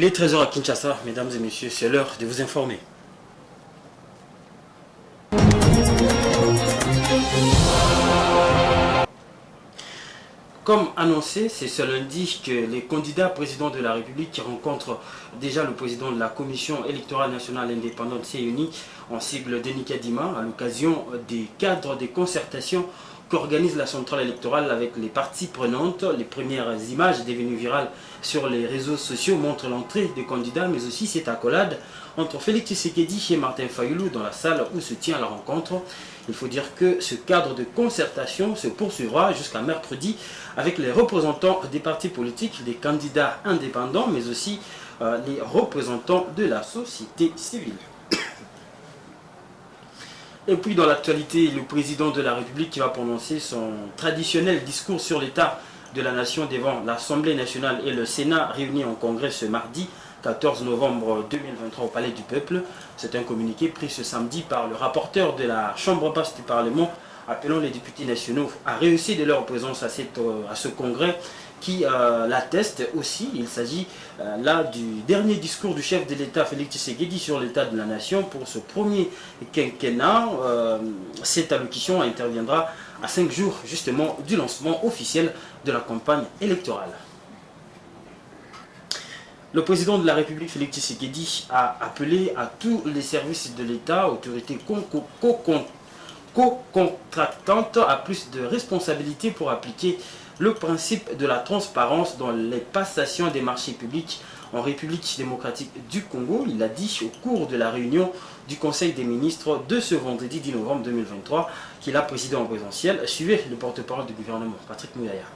Il est 13 h à Kinshasa, mesdames et messieurs, c'est l'heure de vous informer. Comme annoncé, c'est ce lundi que les candidats présidents de la République qui rencontrent déjà le président de la Commission électorale nationale indépendante CENI en sigle Denis Kadima à l'occasion des cadres des concertations qu'organise la centrale électorale avec les parties prenantes. Les premières images devenues virales sur les réseaux sociaux montrent l'entrée des candidats, mais aussi cette accolade entre Félix Tshisekedi et Martin Fayulu dans la salle où se tient la rencontre. Il faut dire que ce cadre de concertation se poursuivra jusqu'à mercredi avec les représentants des partis politiques, des candidats indépendants, mais aussi les représentants de la société civile. Et puis dans l'actualité, le président de la République qui va prononcer son traditionnel discours sur l'état de la nation devant l'Assemblée nationale et le Sénat réunis en congrès ce mardi 14 novembre 2023 au Palais du Peuple. C'est un communiqué pris ce samedi par le rapporteur de la Chambre basse du Parlement appelant les députés nationaux à rehausser de leur présence à ce congrès qui l'atteste aussi. Il s'agit là du dernier discours du chef de l'État Félix Tshisekedi sur l'état de la nation pour ce premier quinquennat. Cette allocution interviendra à 5 jours justement du lancement officiel de la campagne électorale. Le président de la République, Félix Tshisekedi, a appelé à tous les services de l'État, autorités co-contractantes, à plus de responsabilités pour appliquer le principe de la transparence dans les passations des marchés publics en République démocratique du Congo. Il l'a dit au cours de la réunion du Conseil des ministres de ce vendredi 10 novembre 2023 qu'il a présidé en présentiel. Suivez le porte-parole du gouvernement, Patrick Mouyaya.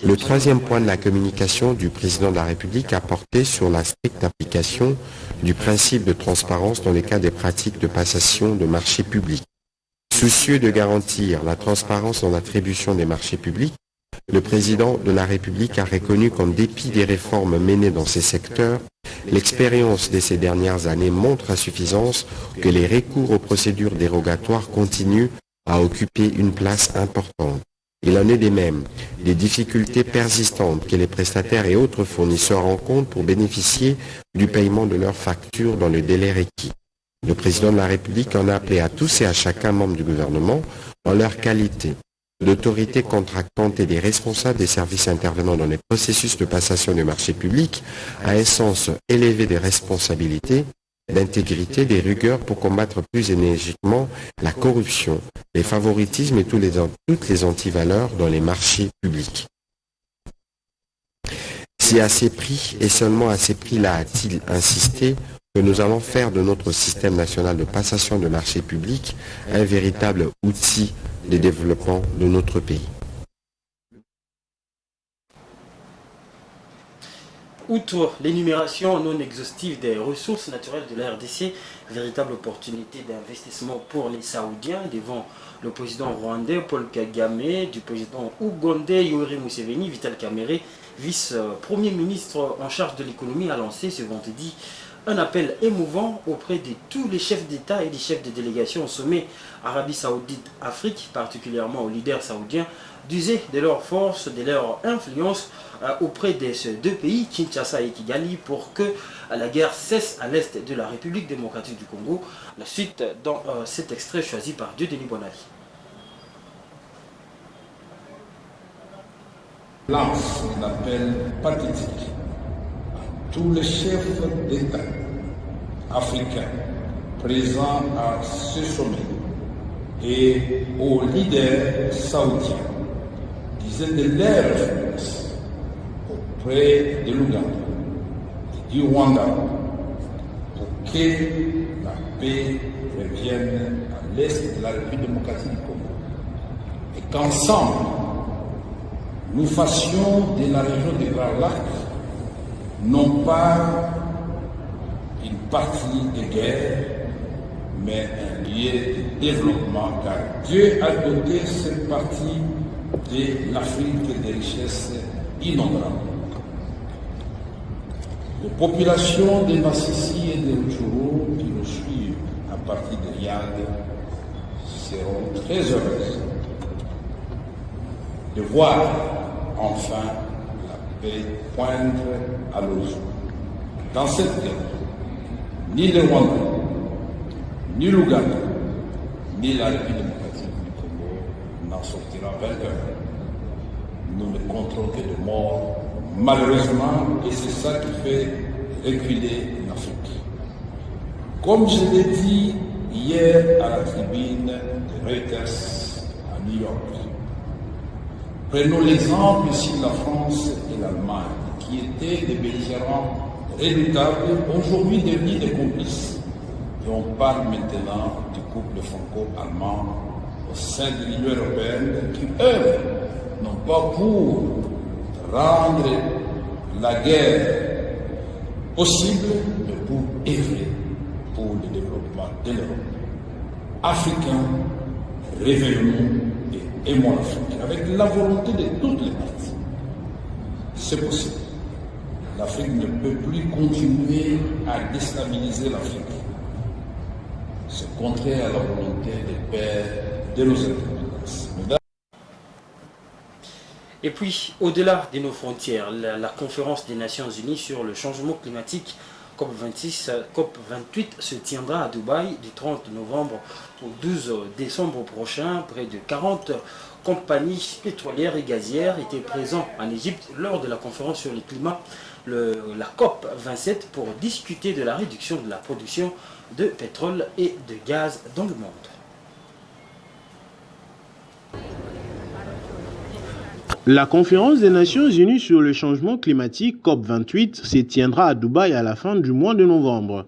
Le troisième point de la communication du président de la République a porté sur la stricte application du principe de transparence dans les cas des pratiques de passation de marchés publics. Soucieux de garantir la transparence dans l'attribution des marchés publics, le président de la République a reconnu qu'en dépit des réformes menées dans ces secteurs, l'expérience de ces dernières années montre à suffisance que les recours aux procédures dérogatoires continuent à occuper une place importante. Il en est de même des difficultés persistantes que les prestataires et autres fournisseurs rencontrent pour bénéficier du paiement de leurs factures dans le délai requis. Le président de la République en a appelé à tous et à chacun membre du gouvernement, en leur qualité d'autorité contractante et des responsables des services intervenant dans les processus de passation du marché public, à un sens élevé des responsabilités, d'intégrité, des rigueurs pour combattre plus énergiquement la corruption, les favoritismes et toutes les antivaleurs dans les marchés publics. C'est à ces prix, et seulement à ces prix-là a-t-il insisté, que nous allons faire de notre système national de passation de marchés publics un véritable outil de développement de notre pays. Outre l'énumération non exhaustive des ressources naturelles de la RDC, véritable opportunité d'investissement pour les Saoudiens devant le président rwandais Paul Kagame, du président ougandais Yoweri Museveni, Vital Kamerhe, vice-premier ministre en charge de l'économie, a lancé ce vendredi un appel émouvant auprès de tous les chefs d'État et des chefs de délégation au sommet Arabie Saoudite-Afrique, particulièrement aux leaders saoudiens, d'user de leur force, de leur influence auprès de ces deux pays, Kinshasa et Kigali, pour que la guerre cesse à l'est de la République démocratique du Congo. La suite dans cet extrait choisi par Dieudonné Bonali. Lance un appel pathétique à tous les chefs d'État africains présents à ce sommet et aux leaders saoudiens disant de leur influence auprès de l'Ouganda et du Rwanda pour que la paix revienne à l'est de la République démocratique du Congo et qu'ensemble nous fassions de la région des Grands Lacs non pas une partie de guerre, mais un lieu de développement, car Dieu a doté cette partie de l'Afrique des richesses innombrables. Les populations de Massissi et de Rutshuru qui nous suivent à partir de Yad seront très heureuses de voir enfin et poindre à l'horizon. Dans cette guerre, ni le Rwanda, ni l'Ouganda, ni la République démocratique du Congo n'en sortira vainqueur. Nous ne compterons que de morts, malheureusement, et c'est ça qui fait reculer l'Afrique. Comme je l'ai dit hier à la tribune de Reuters à New York, prenons l'exemple ici de la France et l'Allemagne, qui étaient des belligérants redoutables, aujourd'hui devenus des complices. Et on parle maintenant du couple franco-allemand au sein de l'Union européenne qui œuvrent non pas pour rendre la guerre possible, mais pour œuvrer pour le développement de l'Europe. Africains, réveillons-nous et aimons l'Afrique avec la volonté de toutes les parties. C'est possible. L'Afrique ne peut plus continuer à déstabiliser l'Afrique. C'est contraire à la volonté des pères de nos indépendances. Et puis, au-delà de nos frontières, la conférence des Nations Unies sur le changement climatique COP28 se tiendra à Dubaï du 30 novembre au 12 décembre prochain. Près de 40 compagnies pétrolières et gazières étaient présentes en Égypte lors de la conférence sur le climat, la COP27, pour discuter de la réduction de la production de pétrole et de gaz dans le monde. La conférence des Nations Unies sur le changement climatique COP28 se tiendra à Dubaï à la fin du mois de novembre.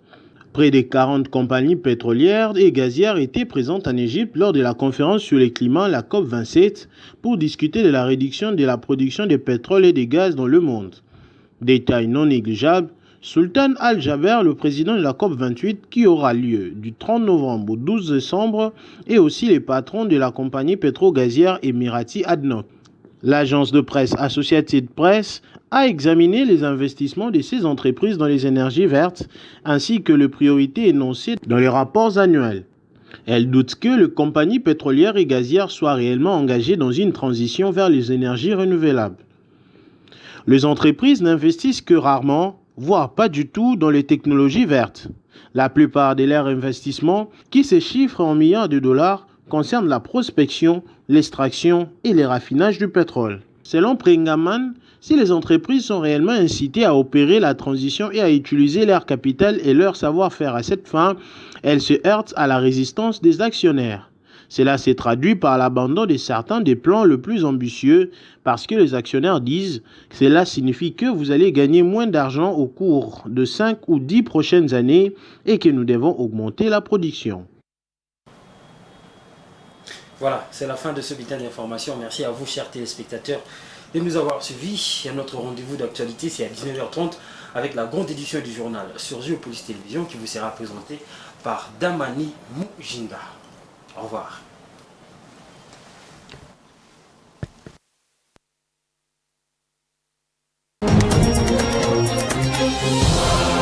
Près de 40 compagnies pétrolières et gazières étaient présentes en Égypte lors de la conférence sur le climat, la COP27, pour discuter de la réduction de la production de pétrole et de gaz dans le monde. Détail non négligeable, Sultan Al-Jaber, le président de la COP28, qui aura lieu du 30 novembre au 12 décembre, et aussi les patrons de la compagnie pétro-gazière Emirati ADNOC. L'agence de presse Associated Press a examiné les investissements de ces entreprises dans les énergies vertes ainsi que les priorités énoncées dans les rapports annuels. Elle doute que les compagnies pétrolières et gazières soient réellement engagées dans une transition vers les énergies renouvelables. Les entreprises n'investissent que rarement, voire pas du tout, dans les technologies vertes. La plupart de leurs investissements, qui se chiffrent en milliards de dollars, concerne la prospection, l'extraction et le raffinage du pétrole. Selon Prengaman, si les entreprises sont réellement incitées à opérer la transition et à utiliser leur capital et leur savoir-faire à cette fin, elles se heurtent à la résistance des actionnaires. Cela s'est traduit par l'abandon de certains des plans les plus ambitieux parce que les actionnaires disent que cela signifie que vous allez gagner moins d'argent au cours de 5 ou 10 prochaines années et que nous devons augmenter la production. Voilà, c'est la fin de ce bulletin d'information. Merci à vous, chers téléspectateurs, de nous avoir suivis. Et notre rendez-vous d'actualité, c'est à 19h30 avec la grande édition du journal sur Géopolice Télévision qui vous sera présentée par Damani Moujinga. Au revoir.